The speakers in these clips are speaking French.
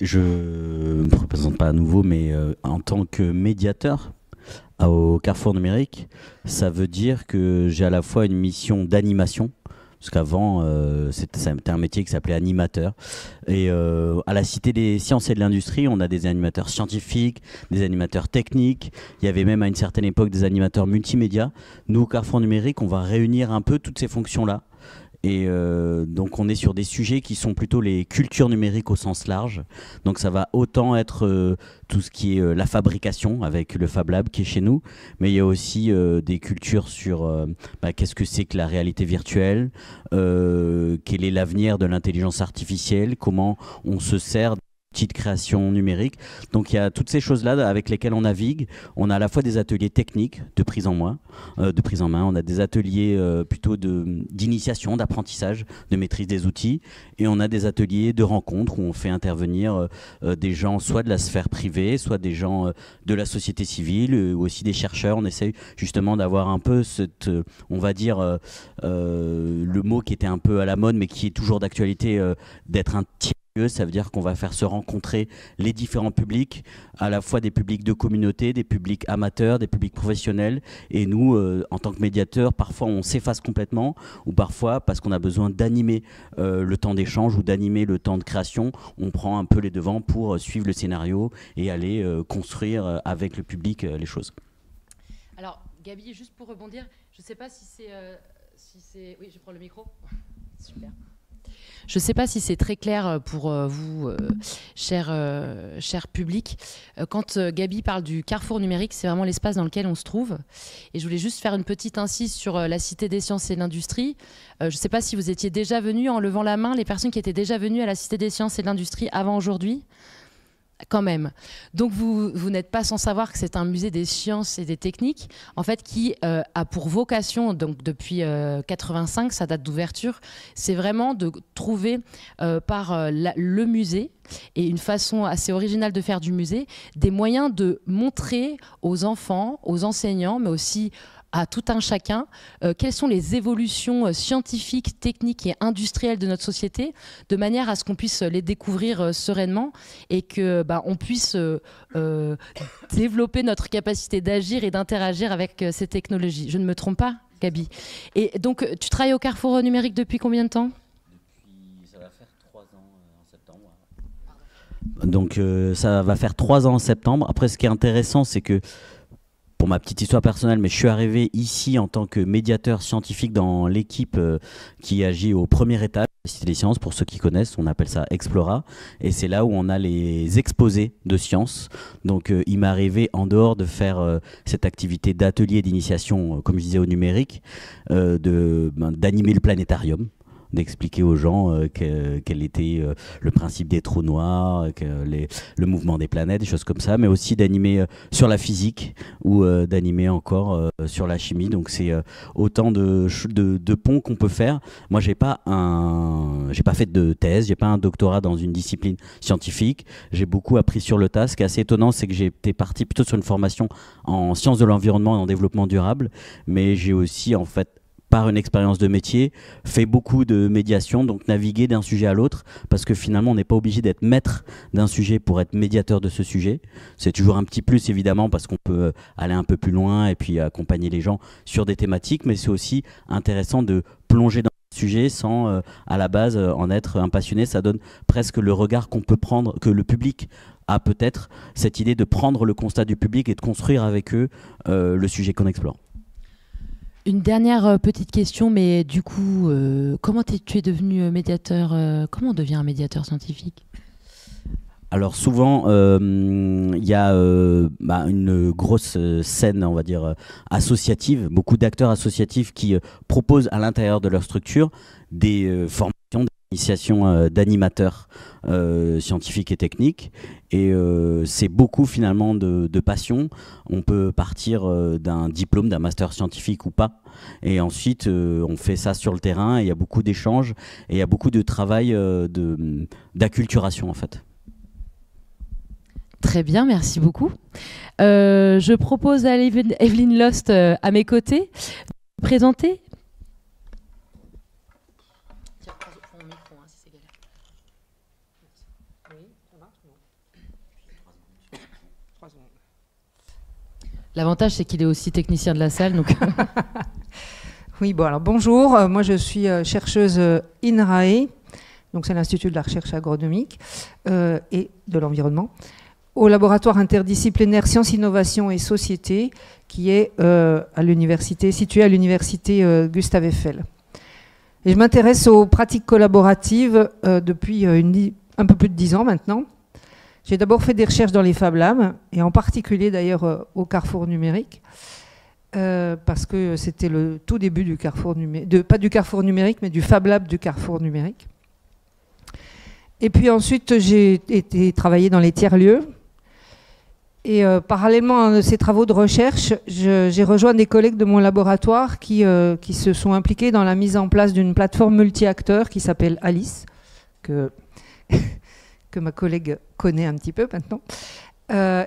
Je ne me représente pas à nouveau, mais en tant que médiateur au Carrefour numérique, ça veut dire que j'ai à la fois une mission d'animation, parce qu'avant, c'était un métier qui s'appelait animateur. Et à la Cité des sciences et de l'industrie, on a des animateurs scientifiques, des animateurs techniques. Il y avait même à une certaine époque des animateurs multimédia. Nous, au Carrefour numérique, on va réunir un peu toutes ces fonctions-là. Et donc on est sur des sujets qui sont plutôt les cultures numériques au sens large. Donc ça va autant être tout ce qui est la fabrication avec le Fab Lab qui est chez nous, mais il y a aussi des cultures sur qu'est-ce que c'est que la réalité virtuelle, quel est l'avenir de l'intelligence artificielle, comment on se sert petite création numérique. Donc il y a toutes ces choses-là avec lesquelles on navigue. On a à la fois des ateliers techniques de prise en main, on a des ateliers plutôt d'initiation, d'apprentissage, de maîtrise des outils, et on a des ateliers de rencontres où on fait intervenir des gens soit de la sphère privée, soit des gens de la société civile, ou aussi des chercheurs. On essaye justement d'avoir un peu cette, on va dire, le mot qui était un peu à la mode, mais qui est toujours d'actualité, d'être un tiers. Ça veut dire qu'on va faire se rencontrer les différents publics, à la fois des publics de communauté, des publics amateurs, des publics professionnels. Et nous, en tant que médiateurs, parfois on s'efface complètement, ou parfois, parce qu'on a besoin d'animer le temps d'échange ou d'animer le temps de création, on prend un peu les devants pour suivre le scénario et aller construire avec le public les choses. Alors, Gabi, juste pour rebondir, je ne sais pas si c'est... Oui, je prends le micro. Super. Je ne sais pas si c'est très clair pour vous, cher public. Quand Gabi parle du Carrefour numérique, c'est vraiment l'espace dans lequel on se trouve. Et je voulais juste faire une petite incise sur la Cité des sciences et de l'industrie. Je ne sais pas si vous étiez déjà venus, en levant la main, les personnes qui étaient déjà venues à la Cité des sciences et de l'industrie avant aujourd'hui. Quand même. Donc vous n'êtes pas sans savoir que c'est un musée des sciences et des techniques, en fait, qui a pour vocation, donc depuis 85, sa date d'ouverture, c'est vraiment de trouver par le musée, et une façon assez originale de faire du musée, des moyens de montrer aux enfants, aux enseignants, mais aussi à tout un chacun, quelles sont les évolutions scientifiques, techniques et industrielles de notre société, de manière à ce qu'on puisse les découvrir sereinement et que on puisse développer notre capacité d'agir et d'interagir avec ces technologies. Je ne me trompe pas, Gabi? Et donc, tu travailles au Carrefour numérique depuis combien de temps? Ça va faire 3 ans en septembre. Donc ça va faire 3 ans en septembre. Après, ce qui est intéressant, c'est que pour ma petite histoire personnelle, mais je suis arrivé ici en tant que médiateur scientifique dans l'équipe qui agit au premier étage de la Cité des Sciences. Pour ceux qui connaissent, on appelle ça Explora. Et c'est là où on a les exposés de sciences. Donc il m'est arrivé, en dehors de faire cette activité d'atelier d'initiation, comme je disais, au numérique, d'animer le planétarium, d'expliquer aux gens quel était le principe des trous noirs, le mouvement des planètes, des choses comme ça, mais aussi d'animer sur la physique ou d'animer encore sur la chimie. Donc c'est autant de ponts qu'on peut faire. Moi, j'ai pas fait de thèse, j'ai pas un doctorat dans une discipline scientifique. J'ai beaucoup appris sur le tas. Ce qui est assez étonnant, c'est que j'étais parti plutôt sur une formation en sciences de l'environnement et en développement durable, mais j'ai aussi en fait, par une expérience de métier, fait beaucoup de médiation, donc naviguer d'un sujet à l'autre, parce que finalement, on n'est pas obligé d'être maître d'un sujet pour être médiateur de ce sujet. C'est toujours un petit plus, évidemment, parce qu'on peut aller un peu plus loin et puis accompagner les gens sur des thématiques, mais c'est aussi intéressant de plonger dans le sujet sans, à la base, en être un passionné. Ça donne presque le regard qu'on peut prendre, que le public a peut-être, cette idée de prendre le constat du public et de construire avec eux le sujet qu'on explore. Une dernière petite question, mais du coup, comment tu es devenu médiateur comment on devient un médiateur scientifique? Alors souvent, il y a une grosse scène, on va dire, associative, beaucoup d'acteurs associatifs qui proposent à l'intérieur de leur structure des formations, des initiations d'animateurs scientifiques et techniques. Et c'est beaucoup finalement de passion. On peut partir d'un diplôme, d'un master scientifique ou pas. Et ensuite, on fait ça sur le terrain. Et il y a beaucoup d'échanges et il y a beaucoup de travail d'acculturation en fait. Très bien, merci beaucoup. Je propose à Evelyne Lost à mes côtés de vous présenter. Tiens, prends mon micro, si c'est galère. Oui, ça marche, non. L'avantage, c'est qu'il est aussi technicien de la salle. Donc... Oui, bon, alors bonjour. Moi, je suis chercheuse INRAE, donc c'est l'Institut de la recherche agronomique et de l'environnement, au laboratoire interdisciplinaire Sciences, Innovation et Société, qui est situé à l'université Gustave Eiffel. Et je m'intéresse aux pratiques collaboratives depuis un peu plus de 10 ans maintenant. J'ai d'abord fait des recherches dans les Fab Labs, et en particulier d'ailleurs au Carrefour numérique, parce que c'était le tout début du Carrefour numérique, pas du Carrefour numérique, mais du Fab Lab du Carrefour numérique. Et puis ensuite, j'ai été travailler dans les tiers-lieux. Et parallèlement à ces travaux de recherche, j'ai rejoint des collègues de mon laboratoire qui se sont impliqués dans la mise en place d'une plateforme multi-acteurs qui s'appelle Alice, que ma collègue connaît un petit peu maintenant.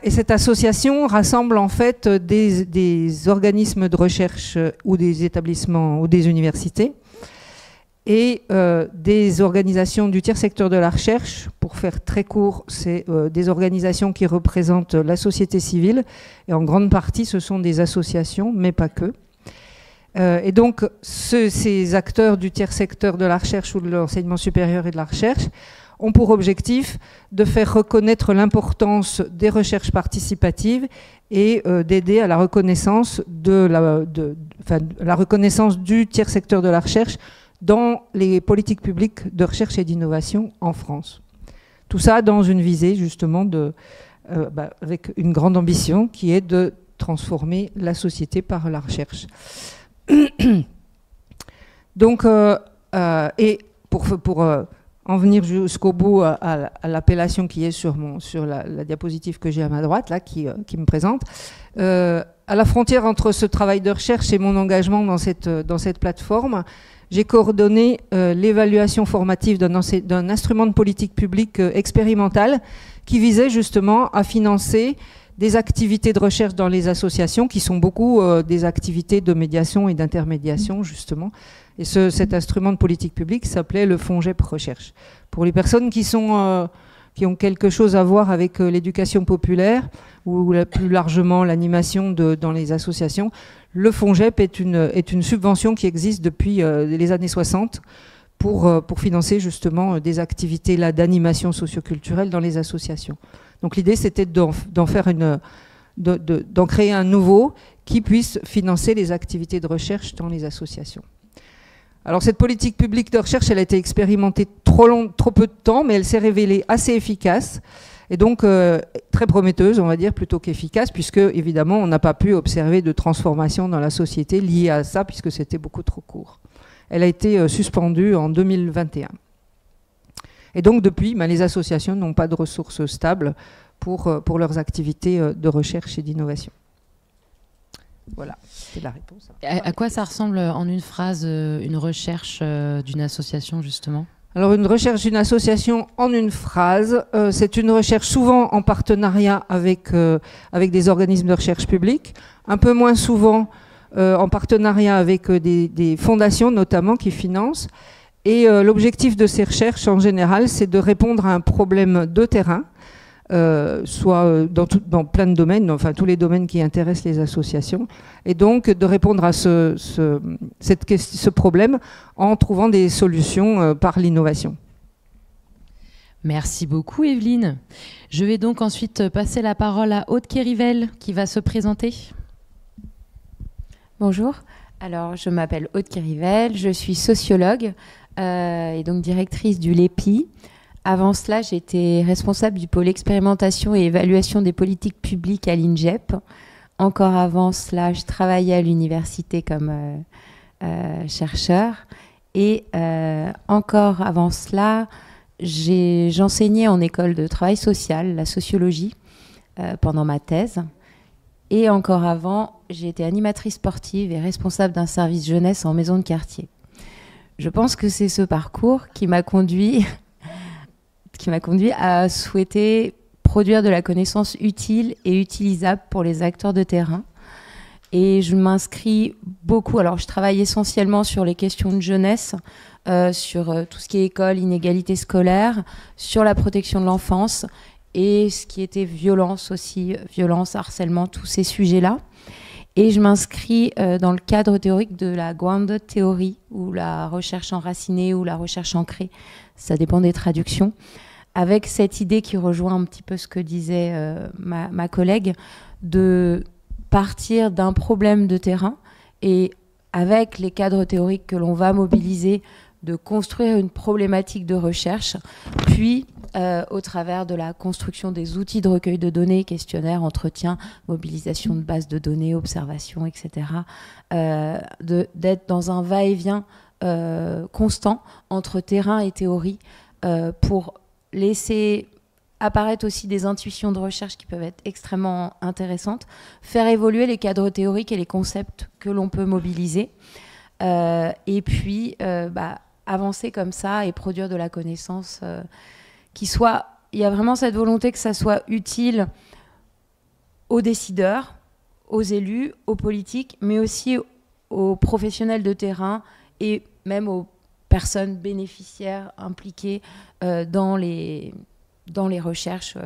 Et cette association rassemble en fait des organismes de recherche ou des établissements ou des universités et des organisations du tiers secteur de la recherche. Pour faire très court, c'est des organisations qui représentent la société civile, et en grande partie ce sont des associations, mais pas que. Et donc ces acteurs du tiers secteur de la recherche ou de l'enseignement supérieur et de la recherche ont pour objectif de faire reconnaître l'importance des recherches participatives et d'aider à la reconnaissance la reconnaissance du tiers secteur de la recherche dans les politiques publiques de recherche et d'innovation en France. Tout ça dans une visée justement avec une grande ambition qui est de transformer la société par la recherche. Donc, et pour en venir jusqu'au bout à l'appellation qui est sur la diapositive que j'ai à ma droite, là, qui me présente, à la frontière entre ce travail de recherche et mon engagement dans cette plateforme, j'ai coordonné l'évaluation formative d'un instrument de politique publique expérimental qui visait justement à financer des activités de recherche dans les associations, qui sont beaucoup des activités de médiation et d'intermédiation, justement. Et cet instrument de politique publique s'appelait le FONGEP Recherche. Pour les personnes qui ont quelque chose à voir avec l'éducation populaire ou plus largement l'animation dans les associations, le FONGEP est une subvention qui existe depuis les années 60 pour financer justement des activités d'animation socioculturelle dans les associations. Donc l'idée, c'était d'en créer un nouveau qui puisse financer les activités de recherche dans les associations. Alors cette politique publique de recherche, elle a été expérimentée trop peu de temps, mais elle s'est révélée assez efficace et donc très prometteuse, on va dire, plutôt qu'efficace, puisque évidemment on n'a pas pu observer de transformation dans la société liée à ça, puisque c'était beaucoup trop court. Elle a été suspendue en 2021. Et donc depuis, les associations n'ont pas de ressources stables pour leurs activités de recherche et d'innovation. Voilà, c'est la réponse. À quoi ça ressemble en une phrase une recherche d'une association, justement ? Alors une recherche d'une association en une phrase, c'est une recherche souvent en partenariat avec des organismes de recherche publics, un peu moins souvent en partenariat avec des fondations notamment qui financent. Et l'objectif de ces recherches en général, c'est de répondre à un problème de terrain, soit dans plein de domaines, enfin tous les domaines qui intéressent les associations, et donc de répondre à ce problème en trouvant des solutions par l'innovation. Merci beaucoup Evelyne. Je vais donc ensuite passer la parole à Aude Kérivel qui va se présenter. Bonjour, alors je m'appelle Aude Kérivel, je suis sociologue et donc directrice du LEPI. Avant cela, j'étais responsable du pôle expérimentation et évaluation des politiques publiques à l'INGEP. Encore avant cela, je travaillais à l'université comme chercheur. Et encore avant cela, j'enseignais en école de travail social, la sociologie, pendant ma thèse. Et encore avant, j'ai été animatrice sportive et responsable d'un service jeunesse en maison de quartier. Je pense que c'est ce parcours qui m'a conduit à souhaiter produire de la connaissance utile et utilisable pour les acteurs de terrain. Et je m'inscris beaucoup, alors je travaille essentiellement sur les questions de jeunesse, sur tout ce qui est école, inégalité scolaire, sur la protection de l'enfance et ce qui était violence aussi, violence, harcèlement, tous ces sujets-là. Et je m'inscris dans le cadre théorique de la Grounded Theory, ou la recherche enracinée, ou la recherche ancrée, ça dépend des traductions, avec cette idée qui rejoint un petit peu ce que disait ma collègue, de partir d'un problème de terrain et avec les cadres théoriques que l'on va mobiliser, de construire une problématique de recherche, puis au travers de la construction des outils de recueil de données, questionnaires, entretiens, mobilisation de bases de données, observations, etc., d'être dans un va-et-vient constant entre terrain et théorie pour laisser apparaître aussi des intuitions de recherche qui peuvent être extrêmement intéressantes, faire évoluer les cadres théoriques et les concepts que l'on peut mobiliser, et puis avancer comme ça et produire de la connaissance qui soit... Il y a vraiment cette volonté que ça soit utile aux décideurs, aux élus, aux politiques, mais aussi aux professionnels de terrain et même aux personnes bénéficiaires impliquées dans les recherches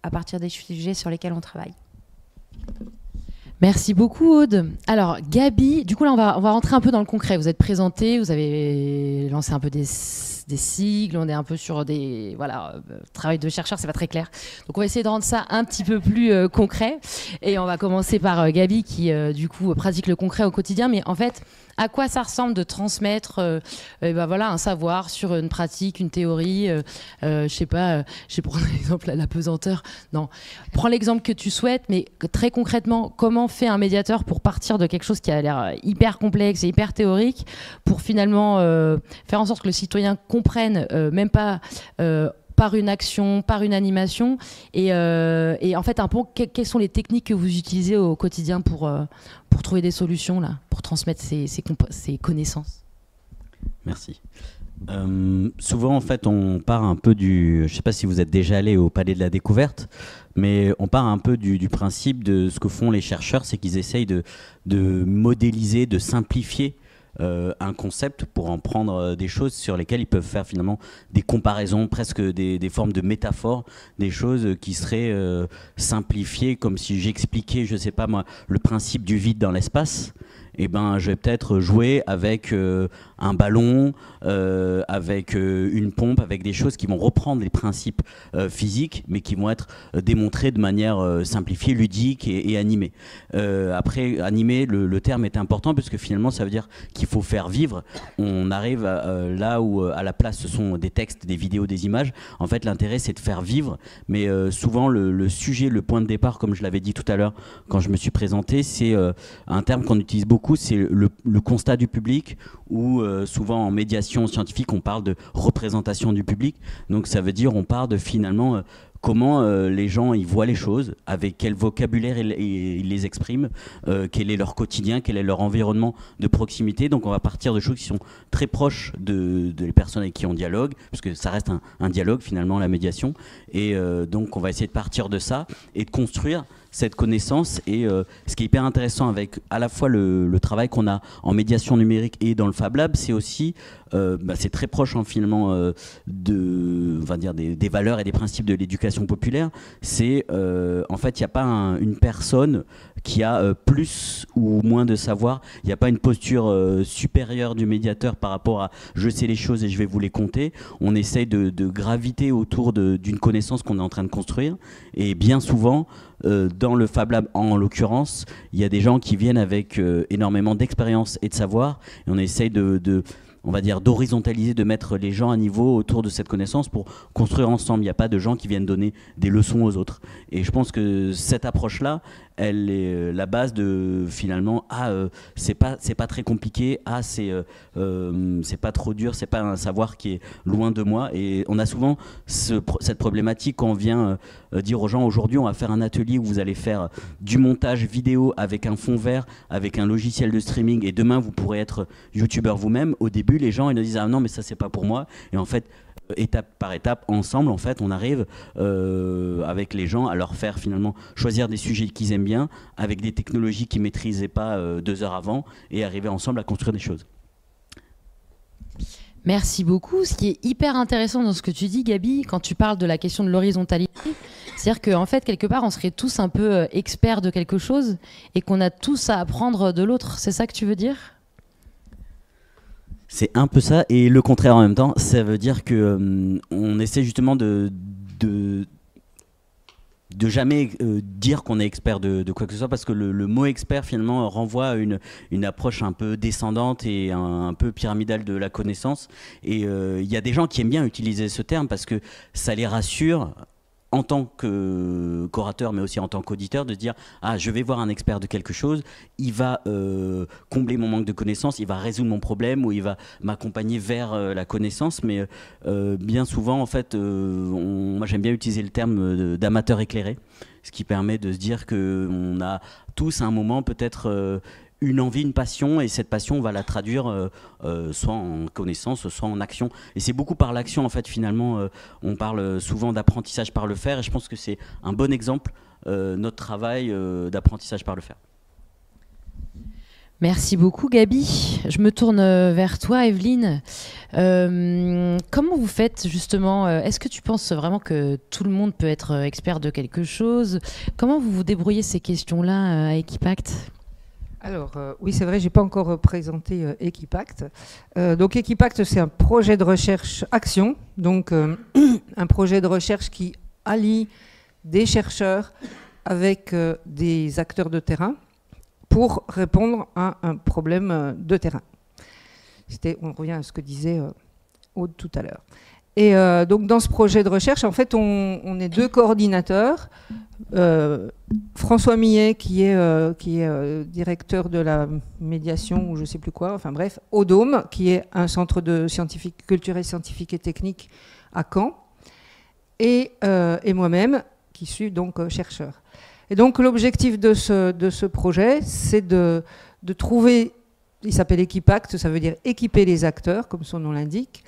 à partir des sujets sur lesquels on travaille. Merci beaucoup Aude. Alors Gaby, du coup là on va rentrer un peu dans le concret. Vous êtes présenté, vous avez lancé un peu des sigles, on est un peu sur des travail de chercheur, c'est pas très clair. Donc on va essayer de rendre ça un petit peu plus concret. Et on va commencer par Gaby qui du coup pratique le concret au quotidien. Mais en fait, à quoi ça ressemble de transmettre un savoir sur une pratique, une théorie, je sais pas, je vais prendre l'exemple la pesanteur. Non, prends l'exemple que tu souhaites, mais très concrètement, comment fait un médiateur pour partir de quelque chose qui a l'air hyper complexe et hyper théorique pour finalement faire en sorte que le citoyen comprenne, même pas par une action, par une animation, et en fait un peu quelles sont les techniques que vous utilisez au quotidien pour trouver des solutions là, pour transmettre ces connaissances. Merci. Souvent en fait on part un peu je ne sais pas si vous êtes déjà allé au Palais de la Découverte, mais on part un peu du principe de ce que font les chercheurs, c'est qu'ils essayent de modéliser, de simplifier un concept pour en prendre des choses sur lesquelles ils peuvent faire finalement des comparaisons, presque des formes de métaphores, des choses qui seraient simplifiées, comme si j'expliquais, je sais pas moi, le principe du vide dans l'espace. Eh ben, je vais peut-être jouer avec un ballon, avec une pompe, avec des choses qui vont reprendre les principes physiques, mais qui vont être démontrés de manière simplifiée, ludique et animée. Après, animé, le terme est important, parce que finalement, ça veut dire qu'il faut faire vivre. On arrive là où, à la place, ce sont des textes, des vidéos, des images. En fait, l'intérêt, c'est de faire vivre, mais souvent, le sujet, le point de départ, comme je l'avais dit tout à l'heure quand je me suis présenté, c'est un terme qu'on utilise beaucoup, c'est le constat du public, ou souvent en médiation scientifique on parle de représentation du public. Donc ça veut dire on part de finalement comment les gens ils voient les choses, avec quel vocabulaire ils les expriment, quel est leur quotidien, quel est leur environnement de proximité. Donc on va partir de choses qui sont très proches des personnes avec qui on dialogue, parce que ça reste un dialogue finalement, la médiation. Et donc on va essayer de partir de ça et de construire cette connaissance. Et ce qui est hyper intéressant avec à la fois le travail qu'on a en médiation numérique et dans le Fab Lab, c'est aussi c'est très proche finalement on va dire des valeurs et des principes de l'éducation populaire. C'est en fait il n'y a pas une personne qui a plus ou moins de savoir, il n'y a pas une posture supérieure du médiateur par rapport à je sais les choses et je vais vous les conter. On essaye de graviter autour d'une connaissance qu'on est en train de construire, et bien souvent dans le Fab Lab en l'occurrence, il y a des gens qui viennent avec énormément d'expérience et de savoir, et on essaye on va dire d'horizontaliser, de mettre les gens à niveau autour de cette connaissance pour construire ensemble. Il n'y a pas de gens qui viennent donner des leçons aux autres. Et je pense que cette approche-là, elle est la base de finalement c'est pas très compliqué, c'est pas trop dur, c'est pas un savoir qui est loin de moi. Et on a souvent cette problématique quand on vient dire aux gens aujourd'hui on va faire un atelier où vous allez faire du montage vidéo avec un fond vert, avec un logiciel de streaming, et demain vous pourrez être youtubeur vous-même. Au début les gens ils nous disent ah non mais ça c'est pas pour moi, et en fait étape par étape, ensemble, en fait, on arrive avec les gens à leur faire finalement choisir des sujets qu'ils aiment bien, avec des technologies qu'ils ne maîtrisaient pas 2 heures avant, et arriver ensemble à construire des choses. Merci beaucoup. Ce qui est hyper intéressant dans ce que tu dis, Gabi, quand tu parles de la question de l'horizontalité, c'est-à-dire qu'en fait, quelque part, on serait tous un peu experts de quelque chose et qu'on a tous à apprendre de l'autre. C'est ça que tu veux dire ? C'est un peu ça, et le contraire en même temps. Ça veut dire que on essaie justement de jamais dire qu'on est expert de quoi que ce soit, parce que le mot expert finalement renvoie à une approche un peu descendante et un peu pyramidale de la connaissance. Et il y a des gens qui aiment bien utiliser ce terme parce que ça les rassure en tant qu'orateur, mais aussi en tant qu'auditeur, de se dire « Ah, je vais voir un expert de quelque chose, il va combler mon manque de connaissances, il va résoudre mon problème ou il va m'accompagner vers la connaissance. » Mais bien souvent, en fait, moi j'aime bien utiliser le terme d'amateur éclairé, ce qui permet de se dire qu'on a tous à un moment peut-être une envie, une passion, et cette passion, on va la traduire soit en connaissance, soit en action. Et c'est beaucoup par l'action, en fait, finalement. On parle souvent d'apprentissage par le faire, et je pense que c'est un bon exemple, notre travail d'apprentissage par le faire. Merci beaucoup, Gabi. Je me tourne vers toi, Evelyne. Comment vous faites, justement est-ce que tu penses vraiment que tout le monde peut être expert de quelque chose ? Comment vous vous débrouillez ces questions-là à Equipact ? Alors, oui, c'est vrai, je n'ai pas encore présenté Equipact. Donc, Equipact, c'est un projet de recherche-action, donc un projet de recherche qui allie des chercheurs avec des acteurs de terrain pour répondre à un problème de terrain. On revient à ce que disait Aude tout à l'heure. Et donc, dans ce projet de recherche, en fait, on est 2 coordinateurs. François Millet, qui est directeur de la médiation, ou je ne sais plus quoi, enfin bref, au Dôme, qui est un centre de culturel, scientifique et technique à Caen, et moi-même, qui suis donc chercheur. Et donc, l'objectif de ce projet, c'est de trouver, il s'appelle Equipact, ça veut dire équiper les acteurs, comme son nom l'indique,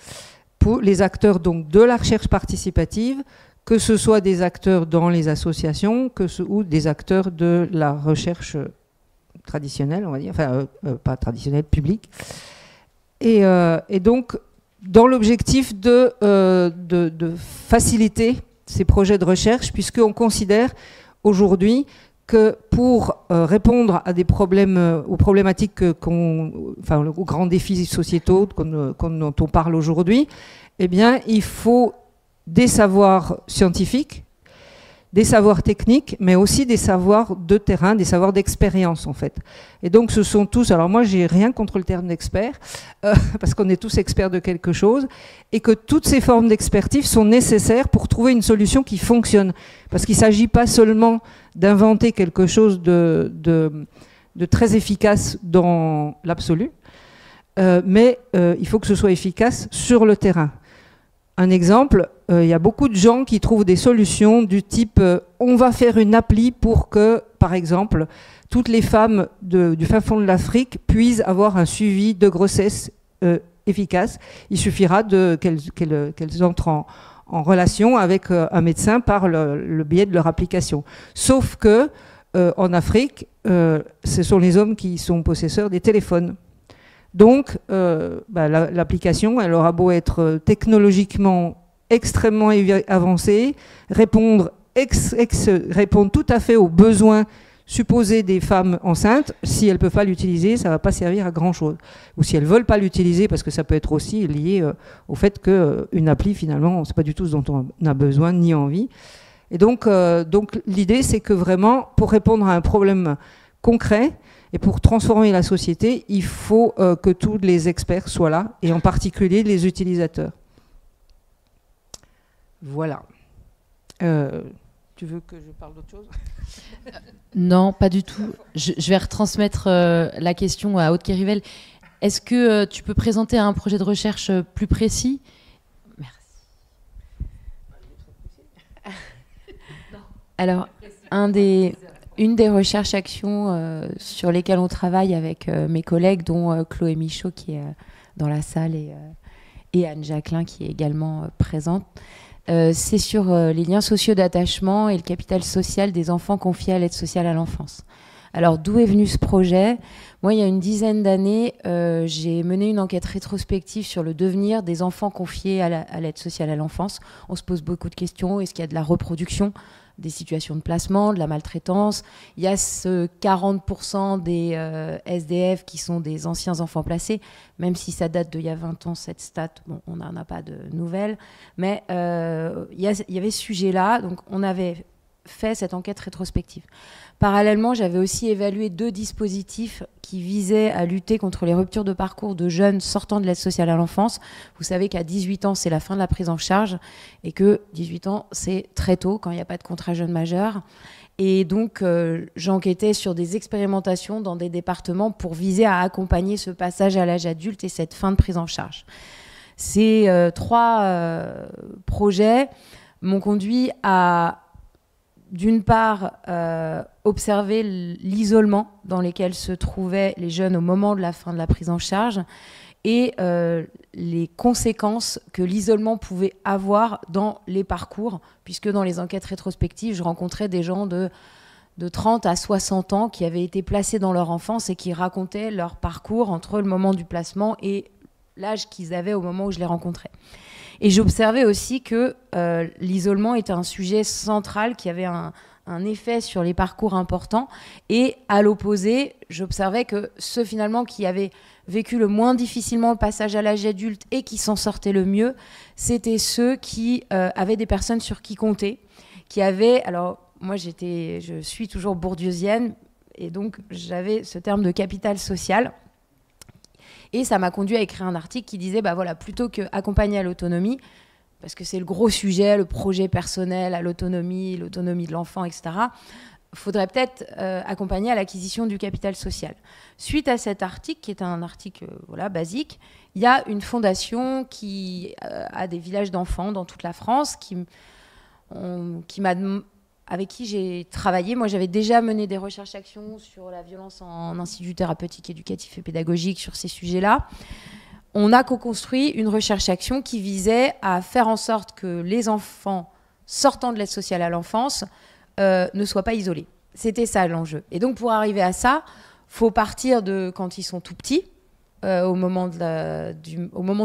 pour les acteurs donc de la recherche participative, que ce soit des acteurs dans les associations ou des acteurs de la recherche traditionnelle, on va dire, enfin pas traditionnelle, publique. Et donc, dans l'objectif de faciliter ces projets de recherche, puisqu'on considère aujourd'hui que pour répondre à des problèmes, aux problématiques, aux grands défis sociétaux dont on parle aujourd'hui, eh bien, il faut des savoirs scientifiques, des savoirs techniques, mais aussi des savoirs de terrain, des savoirs d'expérience, en fait. Et donc, ce sont tous... Alors moi, j'ai rien contre le terme d'expert, parce qu'on est tous experts de quelque chose, et que toutes ces formes d'expertise sont nécessaires pour trouver une solution qui fonctionne. Parce qu'il ne s'agit pas seulement d'inventer quelque chose de très efficace dans l'absolu, mais il faut que ce soit efficace sur le terrain. Un exemple, il y a beaucoup de gens qui trouvent des solutions du type on va faire une appli pour que, par exemple, toutes les femmes du fin fond de l'Afrique puissent avoir un suivi de grossesse efficace. Il suffira qu'elles entrent en relation avec un médecin par le biais de leur application. Sauf que en Afrique, ce sont les hommes qui sont possesseurs des téléphones. Donc, l'application, elle aura beau être technologiquement extrêmement avancée, répondre tout à fait aux besoins supposés des femmes enceintes. Si elles ne peuvent pas l'utiliser, ça ne va pas servir à grand-chose. Ou si elles ne veulent pas l'utiliser, parce que ça peut être aussi lié au fait qu'une appli, finalement, ce n'est pas du tout ce dont on a besoin ni envie. Et donc l'idée, c'est que vraiment, pour répondre à un problème concret, et pour transformer la société, il faut que tous les experts soient là, et en particulier les utilisateurs. Voilà. Tu veux que je parle d'autre chose ? Non, pas du tout. Je vais retransmettre la question à Aude Kérivel. Est-ce que tu peux présenter un projet de recherche plus précis ? Merci. Alors, une des recherches-actions sur lesquelles on travaille avec mes collègues, dont Chloé Michaud qui est dans la salle et Anne Jacquelin qui est également présente, c'est sur les liens sociaux d'attachement et le capital social des enfants confiés à l'aide sociale à l'enfance. Alors, d'où est venu ce projet ? Moi, il y a une dizaine d'années, j'ai mené une enquête rétrospective sur le devenir des enfants confiés à l'aide sociale à l'enfance. On se pose beaucoup de questions. Est-ce qu'il y a de la reproduction, des situations de placement, de la maltraitance ? Il y a ce 40% des SDF qui sont des anciens enfants placés, même si ça date d'il y a 20 ans, cette stat, bon, on n'en a pas de nouvelles. Mais il y avait ce sujet-là, donc on avait fait cette enquête rétrospective. Parallèlement, j'avais aussi évalué 2 dispositifs qui visaient à lutter contre les ruptures de parcours de jeunes sortant de l'aide sociale à l'enfance. Vous savez qu'à 18 ans, c'est la fin de la prise en charge et que 18 ans, c'est très tôt quand il n'y a pas de contrat jeune majeur. Et donc, j'enquêtais sur des expérimentations dans des départements pour viser à accompagner ce passage à l'âge adulte et cette fin de prise en charge. Ces 3 projets m'ont conduit à, d'une part, observer l'isolement dans lequel se trouvaient les jeunes au moment de la fin de la prise en charge et les conséquences que l'isolement pouvait avoir dans les parcours, puisque dans les enquêtes rétrospectives, je rencontrais des gens de 30 à 60 ans qui avaient été placés dans leur enfance et qui racontaient leur parcours entre le moment du placement et l'âge qu'ils avaient au moment où je les rencontrais. Et j'observais aussi que l'isolement était un sujet central qui avait un effet sur les parcours importants. Et à l'opposé, j'observais que ceux finalement qui avaient vécu le moins difficilement le passage à l'âge adulte et qui s'en sortaient le mieux, c'était ceux qui avaient des personnes sur qui compter, qui avaient... Alors moi, je suis toujours bourdieusienne et donc j'avais ce terme de capital social. Et ça m'a conduit à écrire un article qui disait, bah voilà, plutôt qu'accompagner à l'autonomie, parce que c'est le gros sujet, le projet personnel à l'autonomie de l'enfant, etc., il faudrait peut-être accompagner à l'acquisition du capital social. Suite à cet article, qui est un article basique, il y a une fondation qui a des villages d'enfants dans toute la France, avec qui j'ai travaillé. Moi, j'avais déjà mené des recherches-actions sur la violence en institut thérapeutique, éducatif et pédagogique sur ces sujets-là. On a co-construit une recherche-action qui visait à faire en sorte que les enfants sortant de l'aide sociale à l'enfance ne soient pas isolés. C'était ça l'enjeu. Et donc, pour arriver à ça, il faut partir de quand ils sont tout petits, au moment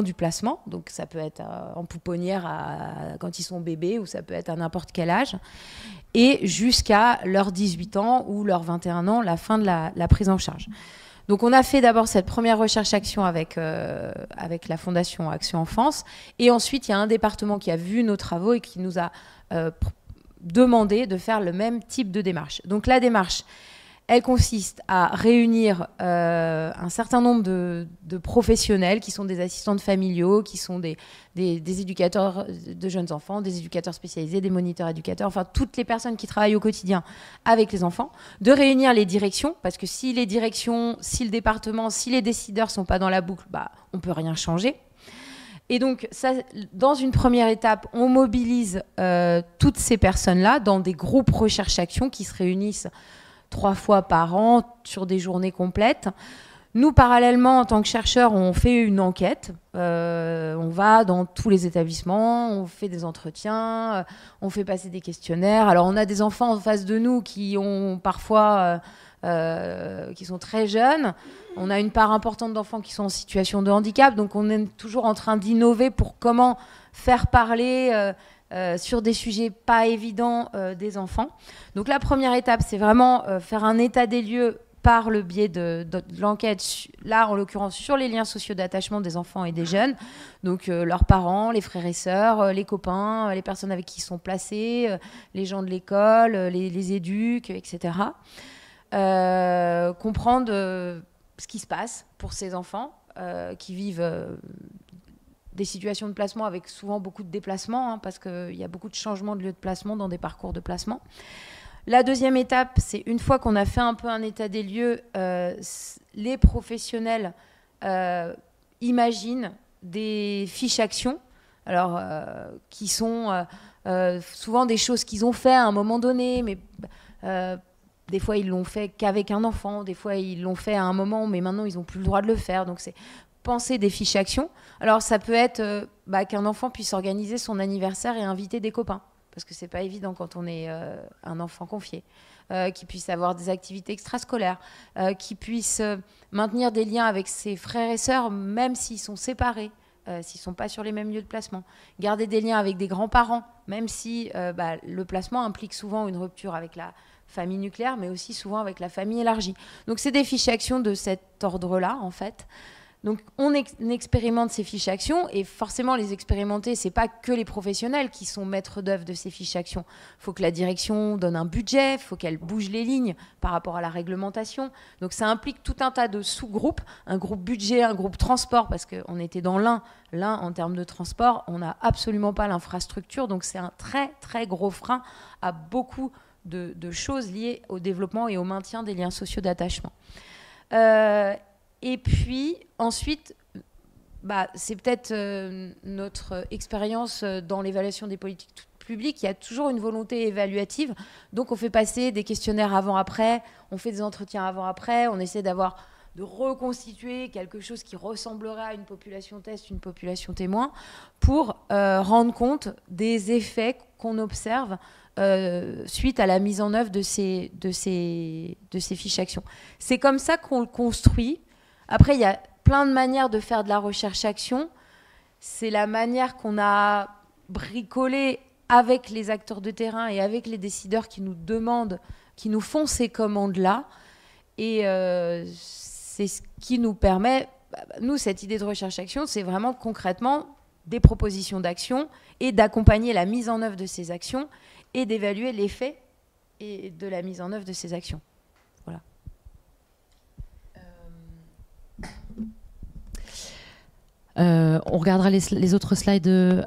du placement. Donc, ça peut être en pouponnière quand ils sont bébés ou ça peut être à n'importe quel âge. Et jusqu'à leurs 18 ans ou leurs 21 ans, la fin de la prise en charge. Donc on a fait d'abord cette première recherche-action avec la Fondation Action Enfance. Et ensuite, il y a un département qui a vu nos travaux et qui nous a demandé de faire le même type de démarche. Donc la démarche, elle consiste à réunir un certain nombre de professionnels qui sont des assistantes familiaux, qui sont des éducateurs de jeunes enfants, des éducateurs spécialisés, des moniteurs éducateurs, enfin toutes les personnes qui travaillent au quotidien avec les enfants, de réunir les directions, parce que si les directions, si le département, si les décideurs ne sont pas dans la boucle, bah, on ne peut rien changer. Et donc, ça, dans une première étape, on mobilise toutes ces personnes-là dans des groupes recherche-action qui se réunissent 3 fois par an sur des journées complètes. Nous, parallèlement, en tant que chercheurs, on fait une enquête. On va dans tous les établissements, on fait des entretiens, on fait passer des questionnaires. Alors, on a des enfants en face de nous qui ont parfois... qui sont très jeunes. On a une part importante d'enfants qui sont en situation de handicap. Donc, on est toujours en train d'innover pour comment faire parler... sur des sujets pas évidents des enfants. Donc la première étape, c'est vraiment faire un état des lieux par le biais de l'enquête, là en l'occurrence sur les liens sociaux d'attachement des enfants et des jeunes, donc leurs parents, les frères et sœurs, les copains, les personnes avec qui ils sont placés, les gens de l'école, les éduques, etc. Comprendre ce qui se passe pour ces enfants qui vivent... des situations de placement avec souvent beaucoup de déplacements, parce qu'il y a beaucoup de changements de lieu de placement dans des parcours de placement. La deuxième étape, c'est une fois qu'on a fait un peu un état des lieux, les professionnels imaginent des fiches actions, alors, qui sont souvent des choses qu'ils ont fait à un moment donné, mais des fois ils l'ont fait qu'avec un enfant, des fois ils l'ont fait à un moment, mais maintenant ils n'ont plus le droit de le faire. Donc c'est penser des fiches actions. Alors ça peut être qu'un enfant puisse organiser son anniversaire et inviter des copains. parce que c'est pas évident quand on est un enfant confié, qui puisse avoir des activités extrascolaires, qui puisse maintenir des liens avec ses frères et sœurs, même s'ils sont séparés, s'ils ne sont pas sur les mêmes lieux de placement. Garder des liens avec des grands-parents, même si le placement implique souvent une rupture avec la famille nucléaire, mais aussi souvent avec la famille élargie. Donc c'est des fiches actions de cet ordre-là, en fait. Donc on expérimente ces fiches actions, et forcément les expérimenter, c'est pas que les professionnels qui sont maîtres d'œuvre de ces fiches actions. Il faut que la direction donne un budget, il faut qu'elle bouge les lignes par rapport à la réglementation. Donc ça implique tout un tas de sous-groupes, un groupe budget, un groupe transport, parce qu'on était dans l'un en termes de transport, on n'a absolument pas l'infrastructure, donc c'est un très très gros frein à beaucoup de choses liées au développement et au maintien des liens sociaux d'attachement. Et puis, ensuite, c'est peut-être notre expérience dans l'évaluation des politiques publiques. Il y a toujours une volonté évaluative. Donc, on fait passer des questionnaires avant-après, on fait des entretiens avant-après, on essaie de reconstituer quelque chose qui ressemblerait à une population test, une population témoin, pour rendre compte des effets qu'on observe suite à la mise en œuvre de ces fiches actions. C'est comme ça qu'on le construit. Après, il y a plein de manières de faire de la recherche-action. C'est la manière qu'on a bricolée avec les acteurs de terrain et avec les décideurs qui nous demandent, qui nous font ces commandes-là. Et c'est ce qui nous permet, nous, cette idée de recherche-action, c'est vraiment concrètement des propositions d'action et d'accompagner la mise en œuvre de ces actions et d'évaluer l'effet de la mise en œuvre de ces actions. Voilà. On regardera les autres slides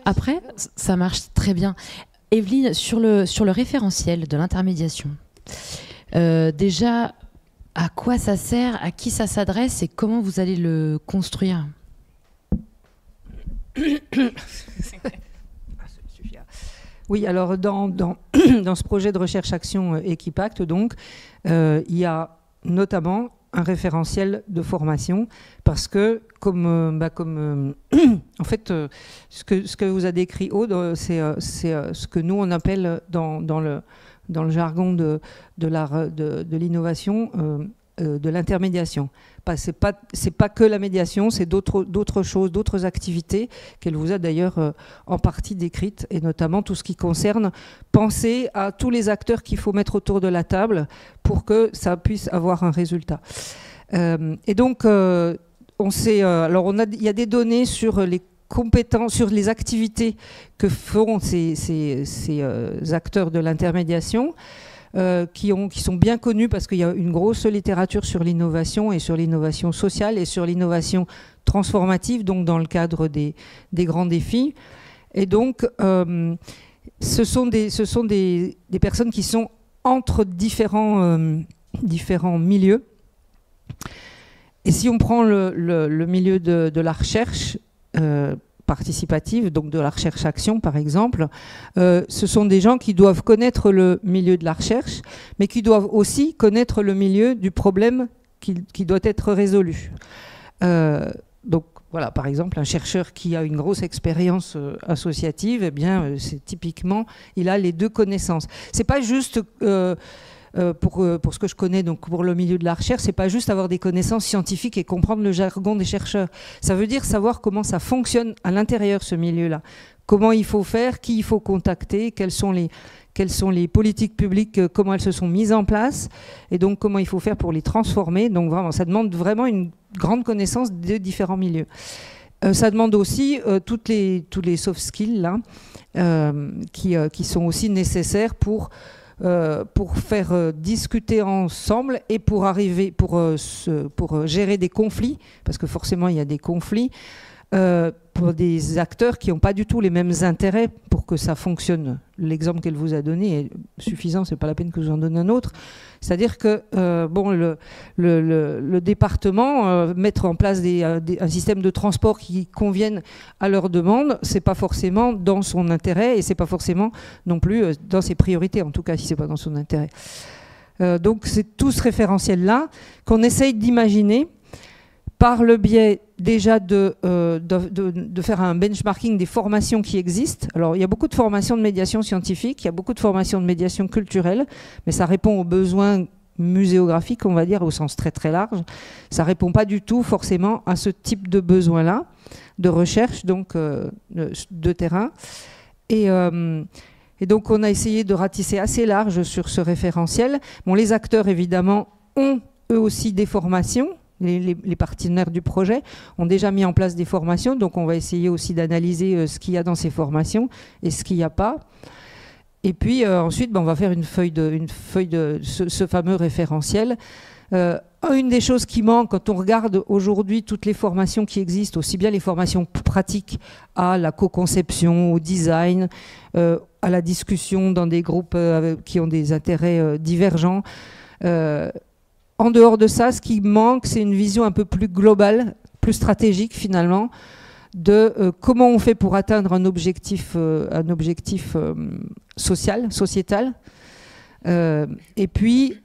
après. Ça marche très bien. Evelyne, sur le référentiel de l'intermédiation, déjà, à quoi ça sert, à qui ça s'adresse et comment vous allez le construire? Oui, alors dans ce projet de recherche-action Equipact, donc, il y a notamment un référentiel de formation, parce que en fait, ce que vous a décrit Aude, c'est ce que nous on appelle dans le jargon de l'innovation de l'intermédiation. C'est pas que la médiation, c'est d'autres choses, d'autres activités qu'elle vous a d'ailleurs en partie décrites, et notamment tout ce qui concerne penser à tous les acteurs qu'il faut mettre autour de la table pour que ça puisse avoir un résultat. Et donc, il y a des données sur les compétences, sur les activités que feront ces acteurs de l'intermédiation. Qui sont bien connus parce qu'il y a une grosse littérature sur l'innovation et sur l'innovation sociale et sur l'innovation transformative, donc dans le cadre des grands défis. Et donc, ce sont des personnes qui sont entre différents milieux. Et si on prend le milieu de la recherche participative, donc de la recherche-action par exemple, ce sont des gens qui doivent connaître le milieu de la recherche, mais qui doivent aussi connaître le milieu du problème qui doit être résolu. Donc voilà, par exemple, un chercheur qui a une grosse expérience associative, eh bien, c'est typiquement, il a les deux connaissances. C'est pas juste pour ce que je connais, donc pour le milieu de la recherche, c'est pas juste avoir des connaissances scientifiques et comprendre le jargon des chercheurs. Ça veut dire savoir comment ça fonctionne à l'intérieur, ce milieu-là. Comment il faut faire, qui il faut contacter, quelles sont les politiques publiques, comment elles se sont mises en place, et donc comment il faut faire pour les transformer. Donc vraiment, ça demande vraiment une grande connaissance des différents milieux. Ça demande aussi tous les soft skills là, qui sont aussi nécessaires pour faire discuter ensemble et pour gérer des conflits, parce que forcément il y a des conflits, pour des acteurs qui n'ont pas du tout les mêmes intérêts pour que ça fonctionne. L'exemple qu'elle vous a donné est suffisant, c'est pas la peine que je vous en donne un autre. C'est-à-dire que le département, mettre en place un système de transport qui convienne à leurs demandes, c'est pas forcément dans son intérêt et c'est pas forcément non plus dans ses priorités, en tout cas si c'est pas dans son intérêt. Donc c'est tout ce référentiel-là qu'on essaye d'imaginer par le biais déjà de faire un benchmarking des formations qui existent. Alors, il y a beaucoup de formations de médiation scientifique, il y a beaucoup de formations de médiation culturelle, mais ça répond aux besoins muséographiques, on va dire, au sens très très large. Ça ne répond pas du tout forcément à ce type de besoin-là, de recherche, donc de terrain. Et donc, on a essayé de ratisser assez large sur ce référentiel. Bon, les acteurs, évidemment, ont eux aussi des formations. Les partenaires du projet ont déjà mis en place des formations, donc on va essayer aussi d'analyser ce qu'il y a dans ces formations et ce qu'il n'y a pas. Et puis ensuite, on va faire une feuille de ce fameux référentiel. Une des choses qui manque quand on regarde aujourd'hui toutes les formations qui existent, aussi bien les formations pratiques à la co-conception, au design, à la discussion dans des groupes qui ont des intérêts divergents. En dehors de ça, ce qui manque, c'est une vision un peu plus globale, plus stratégique finalement, de comment on fait pour atteindre un objectif sociétal. Et puis,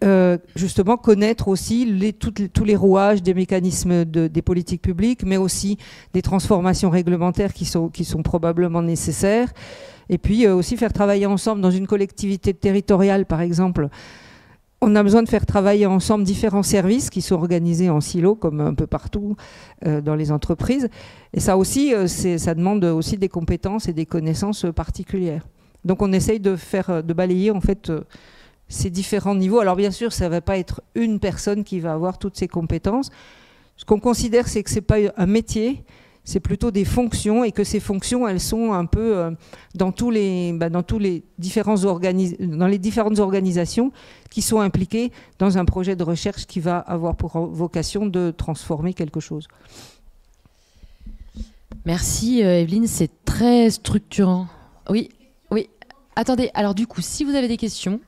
justement, connaître aussi tous les rouages des mécanismes des politiques publiques, mais aussi des transformations réglementaires qui sont probablement nécessaires. Et puis aussi faire travailler ensemble dans une collectivité territoriale, par exemple. On a besoin de faire travailler ensemble différents services qui sont organisés en silos, comme un peu partout dans les entreprises. Et ça aussi, ça demande aussi des compétences et des connaissances particulières. Donc on essaye de balayer en fait ces différents niveaux. Alors bien sûr, ça ne va pas être une personne qui va avoir toutes ces compétences. Ce qu'on considère, c'est que ce n'est pas un métier, c'est plutôt des fonctions, et que ces fonctions, elles sont un peu dans les différentes organisations qui sont impliquées dans un projet de recherche qui va avoir pour vocation de transformer quelque chose. Merci Evelyne, c'est très structurant. Oui. Attendez, alors du coup, si vous avez des questions,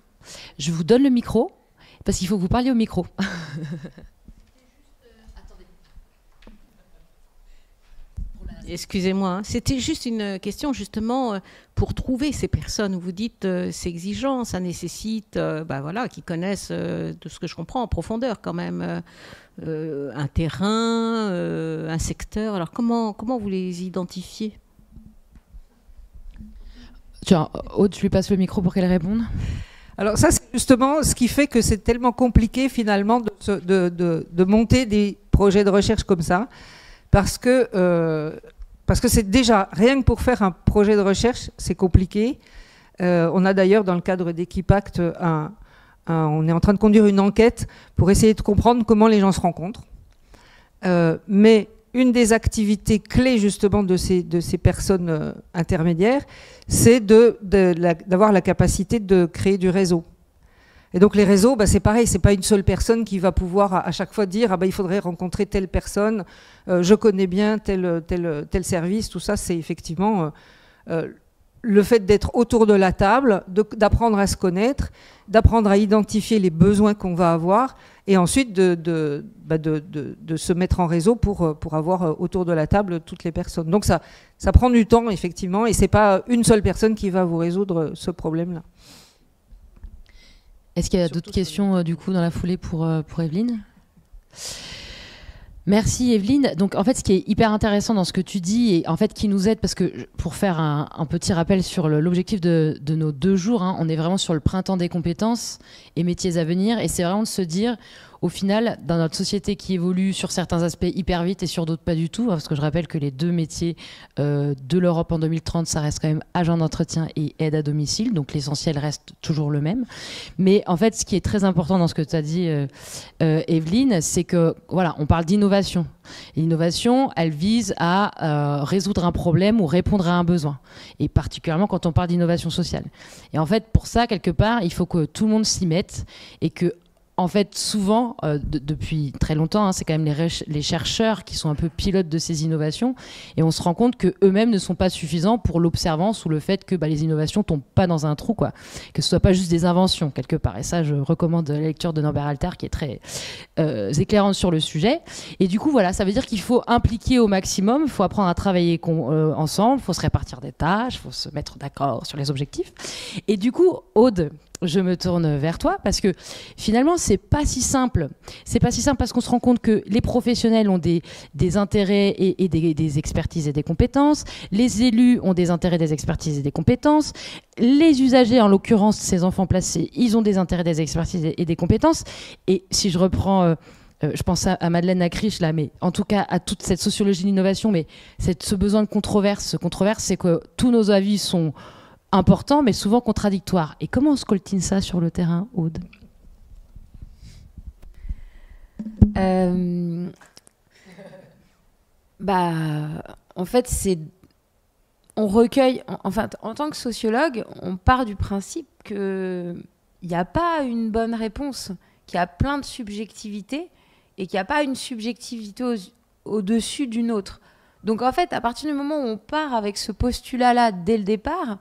je vous donne le micro, parce qu'il faut que vous parliez au micro. Excusez-moi, hein. C'était juste une question justement pour trouver ces personnes. Vous dites c'est exigeant, ça nécessite qu'ils connaissent, de ce que je comprends, en profondeur quand même, un terrain, un secteur. Alors comment vous les identifiez? Tiens, Aude, je lui passe le micro pour qu'elle réponde. Alors ça, c'est justement ce qui fait que c'est tellement compliqué finalement de monter des projets de recherche comme ça, parce que c'est déjà, rien que pour faire un projet de recherche, c'est compliqué. On a d'ailleurs, dans le cadre d'Equipact, on est en train de conduire une enquête pour essayer de comprendre comment les gens se rencontrent. Mais une des activités clés justement de ces personnes intermédiaires, c'est d'avoir la capacité de créer du réseau. Et donc les réseaux, c'est pareil, c'est pas une seule personne qui va pouvoir à chaque fois dire il faudrait rencontrer telle personne, je connais bien tel service, tout ça, c'est effectivement le fait d'être autour de la table, d'apprendre à se connaître, d'apprendre à identifier les besoins qu'on va avoir, et ensuite de se mettre en réseau pour avoir autour de la table toutes les personnes. Donc ça prend du temps, effectivement, et c'est pas une seule personne qui va vous résoudre ce problème-là. Est-ce qu'il y a d'autres questions du coup dans la foulée pour Evelyne ? Merci Evelyne. Donc en fait, ce qui est hyper intéressant dans ce que tu dis et en fait qui nous aide, parce que pour faire un petit rappel sur l'objectif de nos 2 jours, on est vraiment sur le printemps des compétences et métiers à venir, et c'est vraiment de se dire, au final, dans notre société qui évolue sur certains aspects hyper vite et sur d'autres pas du tout, parce que je rappelle que les 2 métiers de l'Europe en 2030, ça reste quand même agent d'entretien et aide à domicile, donc l'essentiel reste toujours le même. Mais en fait, ce qui est très important dans ce que tu as dit, Evelyne, c'est que, voilà, on parle d'innovation. L'innovation, elle vise à résoudre un problème ou répondre à un besoin, et particulièrement quand on parle d'innovation sociale. Et en fait, pour ça, quelque part, il faut que tout le monde s'y mette, et que en fait, souvent, depuis très longtemps, c'est quand même les chercheurs qui sont un peu pilotes de ces innovations, et on se rend compte qu'eux-mêmes ne sont pas suffisants pour l'observance ou le fait que les innovations ne tombent pas dans un trou, quoi. Que ce ne soit pas juste des inventions, quelque part. Et ça, je recommande la lecture de Norbert Alter, qui est très éclairante sur le sujet. Et du coup, voilà, ça veut dire qu'il faut impliquer au maximum, il faut apprendre à travailler ensemble, il faut se répartir des tâches, il faut se mettre d'accord sur les objectifs. Et du coup, Aude, je me tourne vers toi parce que finalement, c'est pas si simple. C'est pas si simple parce qu'on se rend compte que les professionnels ont des intérêts et des expertises et des compétences. Les élus ont des intérêts, des expertises et des compétences. Les usagers, en l'occurrence, ces enfants placés, ils ont des intérêts, des expertises et des compétences. Et si je reprends... je pense à Madeleine Acriche, là, mais en tout cas à toute cette sociologie de l'innovation, mais ce besoin de controverse, c'est que tous nos avis sont importants, mais souvent contradictoires. Et comment on scoltine ça sur le terrain, Aude ? En fait, on recueille, en tant que sociologue, on part du principe qu'il n'y a pas une bonne réponse, qu'il y a plein de subjectivités, et qu'il n'y a pas une subjectivité au-dessus d'une autre. Donc en fait, à partir du moment où on part avec ce postulat-là dès le départ,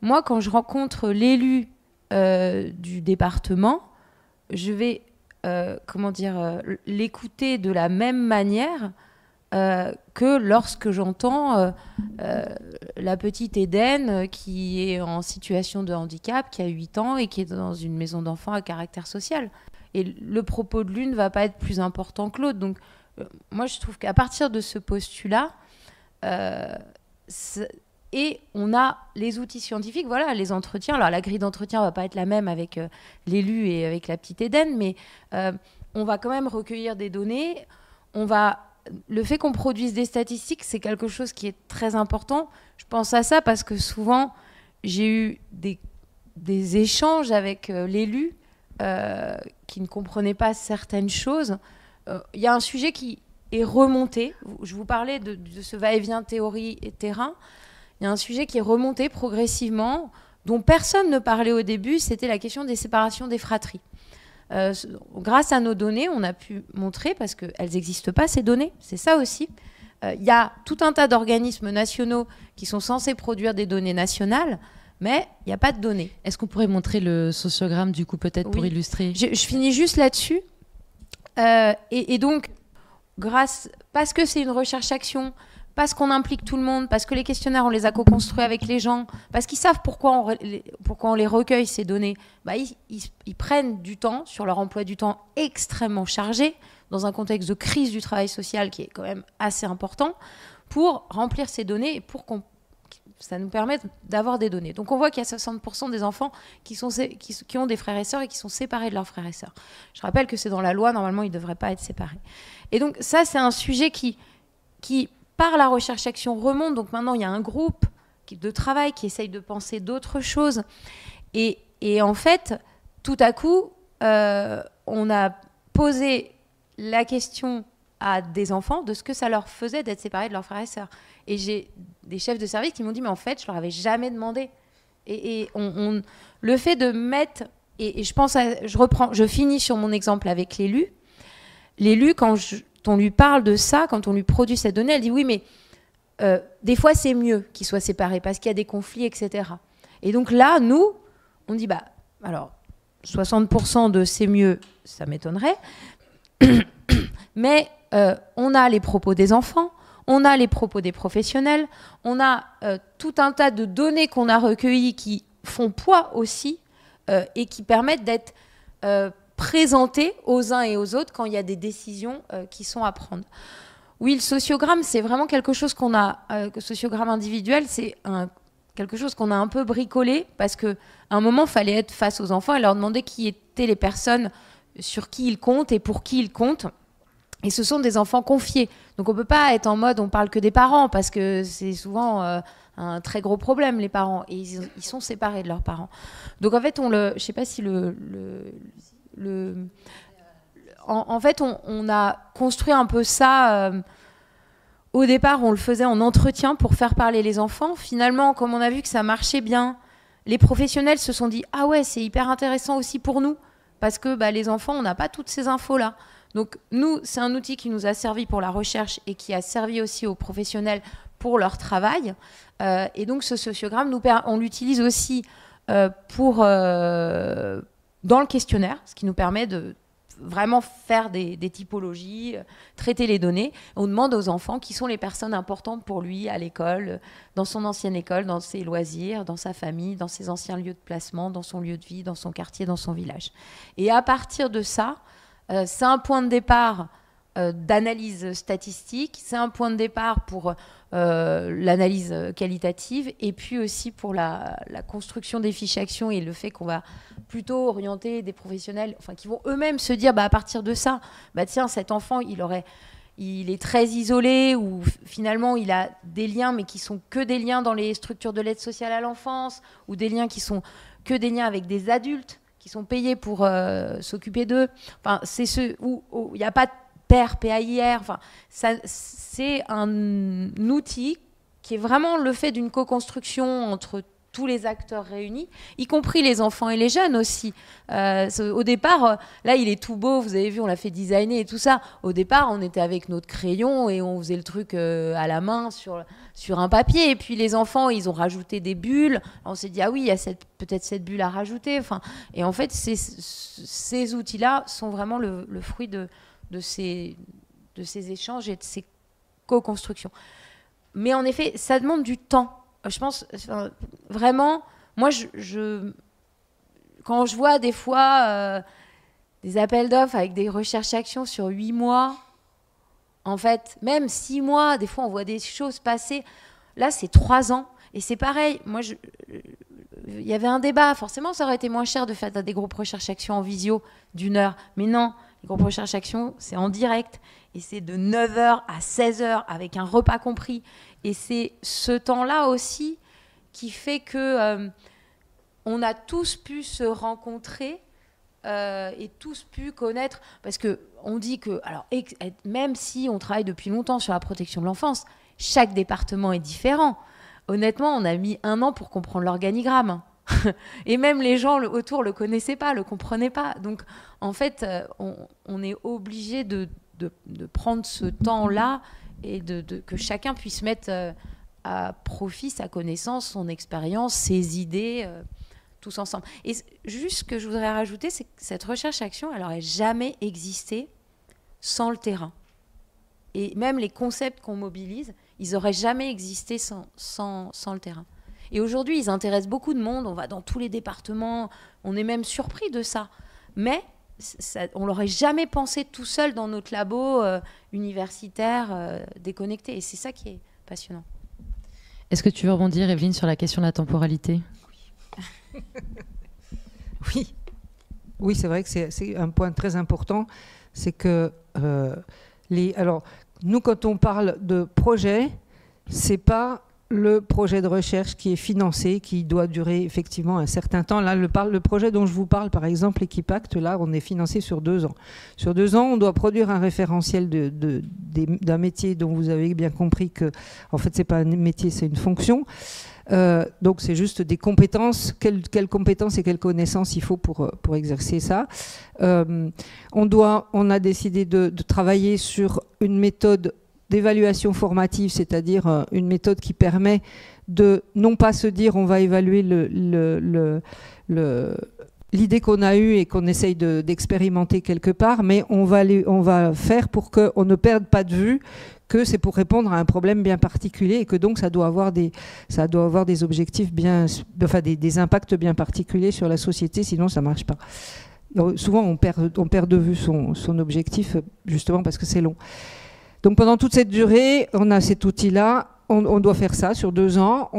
moi, quand je rencontre l'élu du département, je vais l'écouter de la même manière que lorsque j'entends la petite Éden qui est en situation de handicap, qui a 8 ans et qui est dans une maison d'enfants à caractère social. Et le propos de l'une ne va pas être plus important que l'autre. Donc, moi, je trouve qu'à partir de ce postulat, et on a les outils scientifiques, voilà, les entretiens. Alors, la grille d'entretien ne va pas être la même avec l'élu et avec la petite Éden, mais on va quand même recueillir des données. Le fait qu'on produise des statistiques, c'est quelque chose qui est très important. Je pense à ça parce que souvent, j'ai eu des échanges avec l'élu qui ne comprenaient pas certaines choses. Il y a un sujet qui est remonté. Je vous parlais de ce va-et-vient théorie et terrain. Il y a un sujet qui est remonté progressivement, dont personne ne parlait au début, c'était la question des séparations des fratries. Grâce à nos données, on a pu montrer, parce qu'elles n'existent pas, ces données, c'est ça aussi. Il y a tout un tas d'organismes nationaux qui sont censés produire des données nationales, mais il n'y a pas de données. Est-ce qu'on pourrait montrer le sociogramme, du coup, peut-être, pour illustrer ? Je finis juste là-dessus. Et donc, parce que c'est une recherche-action, parce qu'on implique tout le monde, parce que les questionnaires, on les a co-construits avec les gens, parce qu'ils savent pourquoi on les recueille, ces données, ils prennent du temps sur leur emploi du temps extrêmement chargé, dans un contexte de crise du travail social qui est quand même assez important, pour remplir ces données et pour ça nous permet d'avoir des données. Donc on voit qu'il y a 60% des enfants qui ont des frères et sœurs et qui sont séparés de leurs frères et sœurs. Je rappelle que c'est dans la loi, normalement ils ne devraient pas être séparés. Et donc ça, c'est un sujet qui par la recherche-action remonte. Donc maintenant, il y a un groupe de travail qui essaye de penser d'autres choses. Et en fait, tout à coup, on a posé la question à des enfants de ce que ça leur faisait d'être séparés de leurs frères et sœurs. Et j'ai des chefs de service qui m'ont dit, mais en fait, je leur avais jamais demandé. Et le fait de mettre, et je pense, je finis sur mon exemple avec l'élu. L'élu, quand on lui parle de ça, quand on lui produit cette donnée, elle dit oui, mais des fois c'est mieux qu'ils soient séparés parce qu'il y a des conflits, etc. Et donc là, nous, on dit alors 60% de c'est mieux, ça m'étonnerait, mais on a les propos des enfants, on a les propos des professionnels, on a tout un tas de données qu'on a recueillies qui font poids aussi et qui permettent d'être présentées aux uns et aux autres quand il y a des décisions qui sont à prendre. Oui, le sociogramme, c'est vraiment quelque chose qu'on a, le sociogramme individuel, c'est quelque chose qu'on a un peu bricolé parce qu'à un moment, il fallait être face aux enfants et leur demander qui étaient les personnes sur qui ils comptent et pour qui ils comptent. Et ce sont des enfants confiés. Donc on ne peut pas être en mode on parle que des parents parce que c'est souvent un très gros problème, les parents. Et ils sont séparés de leurs parents. Donc en fait, je ne sais pas si en fait, on a construit un peu ça. Au départ, on le faisait en entretien pour faire parler les enfants. Finalement, comme on a vu que ça marchait bien, les professionnels se sont dit « Ah ouais, c'est hyper intéressant aussi pour nous. » Parce que les enfants, on n'a pas toutes ces infos-là. Donc nous, c'est un outil qui nous a servi pour la recherche et qui a servi aussi aux professionnels pour leur travail. Et donc ce sociogramme, on l'utilise aussi dans le questionnaire, ce qui nous permet de vraiment faire des typologies, traiter les données. On demande aux enfants qui sont les personnes importantes pour lui à l'école, dans son ancienne école, dans ses loisirs, dans sa famille, dans ses anciens lieux de placement, dans son lieu de vie, dans son quartier, dans son village. Et à partir de ça, c'est un point de départ d'analyse statistique, c'est un point de départ pour l'analyse qualitative et puis aussi pour la construction des fiches actions et le fait qu'on va plutôt orienter des professionnels qui vont eux-mêmes se dire à partir de ça, tiens, cet enfant, il est très isolé ou finalement il a des liens mais qui sont que des liens dans les structures de l'aide sociale à l'enfance ou des liens qui sont que des liens avec des adultes qui sont payés pour s'occuper d'eux. C'est ceux où il n'y a pas de PAIR, PAIR, c'est un outil qui est vraiment le fait d'une co-construction entre tous les acteurs réunis, y compris les enfants et les jeunes aussi. Au départ, là il est tout beau, vous avez vu, on l'a fait designer et tout ça. Au départ, on était avec notre crayon et on faisait le truc à la main sur un papier. Et puis les enfants, ils ont rajouté des bulles. On s'est dit, ah oui, il y a peut-être cette bulle à rajouter. Et en fait, ces outils-là sont vraiment le fruit de ces échanges et de ces co-constructions. Mais en effet, ça demande du temps. Je pense, vraiment, moi, quand je vois des fois des appels d'offres avec des recherches-actions sur 8 mois, en fait, même 6 mois, des fois, on voit des choses passer. Là, c'est 3 ans. Et c'est pareil. Moi, il y avait un débat. Forcément, ça aurait été moins cher de faire des groupes recherche-actions en visio d'1 heure. Mais non, les groupes recherche-action, c'est en direct. Et c'est de 9h à 16h avec un repas compris. Et c'est ce temps-là aussi qui fait que on a tous pu se rencontrer et tous pu connaître. Parce qu'on dit que, alors, même si on travaille depuis longtemps sur la protection de l'enfance, chaque département est différent. Honnêtement, on a mis 1 an pour comprendre l'organigramme. Et même les gens autour ne le connaissaient pas, ne le comprenaient pas. Donc, en fait, on est obligé de prendre ce temps-là et que chacun puisse mettre à profit sa connaissance, son expérience, ses idées, tous ensemble. Et juste ce que je voudrais rajouter, c'est que cette recherche-action, elle n'aurait jamais existé sans le terrain. Et même les concepts qu'on mobilise, ils n'auraient jamais existé sans le terrain. Et aujourd'hui, ils intéressent beaucoup de monde, on va dans tous les départements, on est même surpris de ça. Mais on ne l'aurait jamais pensé tout seul dans notre labo universitaire déconnecté. Et c'est ça qui est passionnant. Est-ce que tu veux rebondir, Evelyne, sur la question de la temporalité ? Oui. Oui, c'est vrai que c'est un point très important. C'est que alors, nous, quand on parle de projet, c'est pas le projet de recherche qui est financé, qui doit durer effectivement un certain temps. Là, le projet dont je vous parle, par exemple, Equipact, là, on est financé sur 2 ans. Sur 2 ans, on doit produire un référentiel d'un métier dont vous avez bien compris que, en fait, c'est pas un métier, c'est une fonction. Donc, c'est juste des compétences. Quelles compétences et quelles connaissances il faut pour exercer ça. On a décidé de travailler sur une méthode d'évaluation formative, c'est-à-dire une méthode qui permet de non pas se dire on va évaluer l'idée qu'on a eue et qu'on essaye d'expérimenter quelque part, mais on va faire pour qu'on ne perde pas de vue que c'est pour répondre à un problème bien particulier et que donc ça doit avoir des objectifs des impacts bien particuliers sur la société, sinon ça ne marche pas. Donc, souvent on perd de vue son objectif justement parce que c'est long. Donc pendant toute cette durée, on a cet outil-là, on doit faire ça sur 2 ans.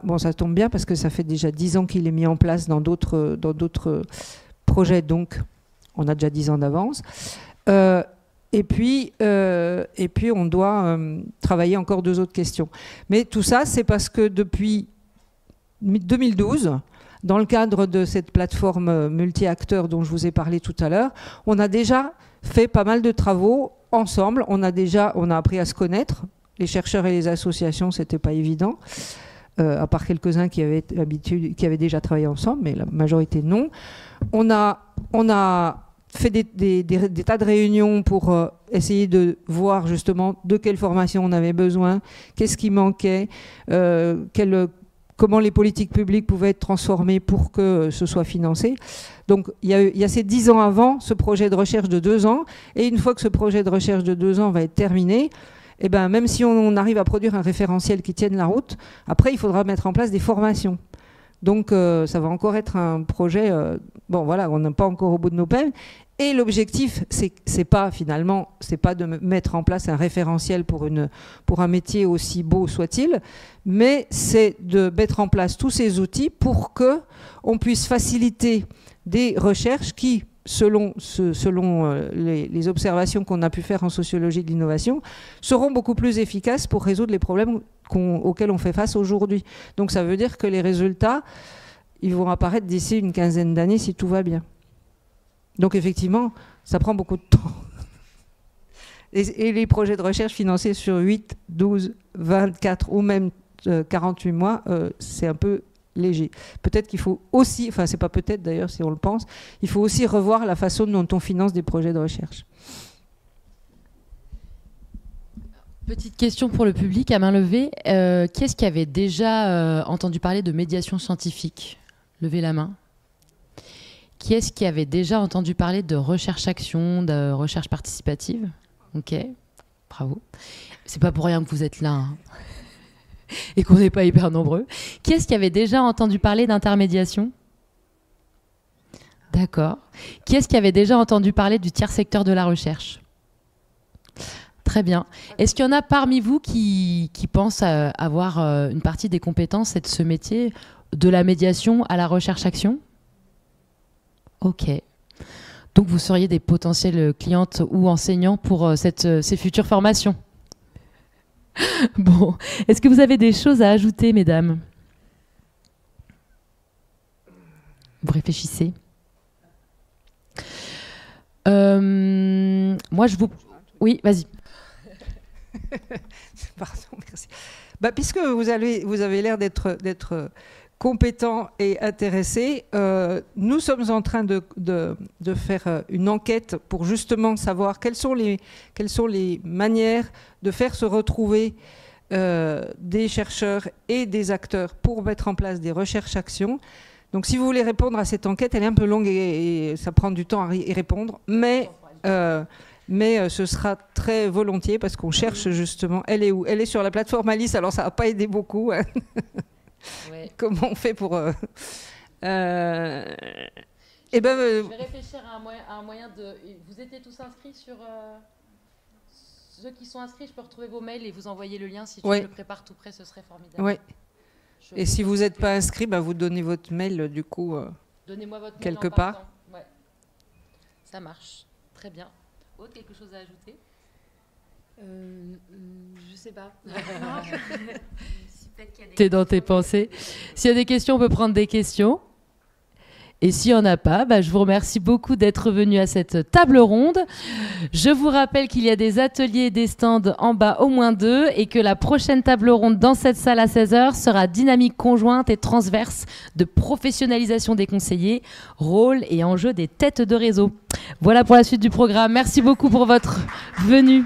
Bon, ça tombe bien parce que ça fait déjà 10 ans qu'il est mis en place dans d'autres projets, donc on a déjà 10 ans d'avance. Et puis on doit travailler encore 2 autres questions. Mais tout ça, c'est parce que depuis 2012, dans le cadre de cette plateforme multi-acteurs dont je vous ai parlé tout à l'heure, on a déjà fait pas mal de travaux ensemble. On a appris à se connaître. Les chercheurs et les associations, c'était pas évident, à part quelques-uns qui avaient déjà travaillé ensemble, mais la majorité non. On a fait des tas de réunions pour essayer de voir justement de quelle formation on avait besoin, qu'est-ce qui manquait, quelle comment les politiques publiques pouvaient être transformées pour que ce soit financé. Donc il y a ces 10 ans avant ce projet de recherche de 2 ans, et une fois que ce projet de recherche de 2 ans va être terminé, eh ben, même si on arrive à produire un référentiel qui tienne la route, après il faudra mettre en place des formations. Donc ça va encore être un projet, bon voilà, on n'est pas encore au bout de nos peines. Et l'objectif, c'est pas de mettre en place un référentiel pour un métier aussi beau soit-il, mais c'est de mettre en place tous ces outils pour que on puisse faciliter des recherches qui, selon les observations qu'on a pu faire en sociologie de l'innovation, seront beaucoup plus efficaces pour résoudre les problèmes auxquels on fait face aujourd'hui. Donc ça veut dire que les résultats, ils vont apparaître d'ici une quinzaine d'années si tout va bien. Donc effectivement, ça prend beaucoup de temps. Et les projets de recherche financés sur 8, 12, 24 ou même 48 mois, c'est un peu léger. Peut-être qu'il faut aussi, enfin c'est pas peut-être d'ailleurs si on le pense, il faut aussi revoir la façon dont on finance des projets de recherche. Petite question pour le public à main levée. Qui est-ce qui avait déjà entendu parler de médiation scientifique? Levez la main. Qui est-ce qui avait déjà entendu parler de recherche-action, de recherche participative? Ok, bravo. C'est pas pour rien que vous êtes là, hein. Et qu'on n'est pas hyper nombreux. Qui est-ce qui avait déjà entendu parler d'intermédiation? D'accord. Qui est-ce qui avait déjà entendu parler du tiers secteur de la recherche? Très bien. Est-ce qu'il y en a parmi vous qui pensent avoir une partie des compétences et de ce métier, de la médiation à la recherche-action? Ok. Donc vous seriez des potentielles clientes ou enseignants pour ces futures formations. Bon. Est-ce que vous avez des choses à ajouter, mesdames? Vous réfléchissez. Moi, je vous... Oui, vas-y. Pardon, merci. Bah, puisque vous avez l'air d'être compétent et intéressé, nous sommes en train de faire une enquête pour justement savoir quelles sont les manières de faire se retrouver des chercheurs et des acteurs pour mettre en place des recherches-actions. Donc si vous voulez répondre à cette enquête, elle est un peu longue et ça prend du temps à y répondre, mais ce sera très volontiers parce qu'on cherche justement... Elle est où? Elle est sur la plateforme Alice, alors ça n'a pas aidé beaucoup. Hein. Ouais. Comment on fait pour... Je vais réfléchir à un moyen de... Vous étiez tous inscrits sur... Ceux qui sont inscrits, je peux retrouver vos mails et vous envoyer le lien. Si tu le prépares tout près, ce serait formidable. Ouais. Et si vous n'êtes pas inscrit, vous donnez votre mail du coup donnez-moi votre mail quelque part. Ouais. Ça marche. Très bien. Aude, quelque chose à ajouter? Je sais pas. T'es dans tes pensées. S'il y a des questions, on peut prendre des questions. Et s'il n'y en a pas, je vous remercie beaucoup d'être venu à cette table ronde. Je vous rappelle qu'il y a des ateliers et des stands en bas, au moins 2, et que la prochaine table ronde dans cette salle à 16h sera dynamique conjointe et transverse de professionnalisation des conseillers, rôle et enjeux des têtes de réseau. Voilà pour la suite du programme. Merci beaucoup pour votre venue.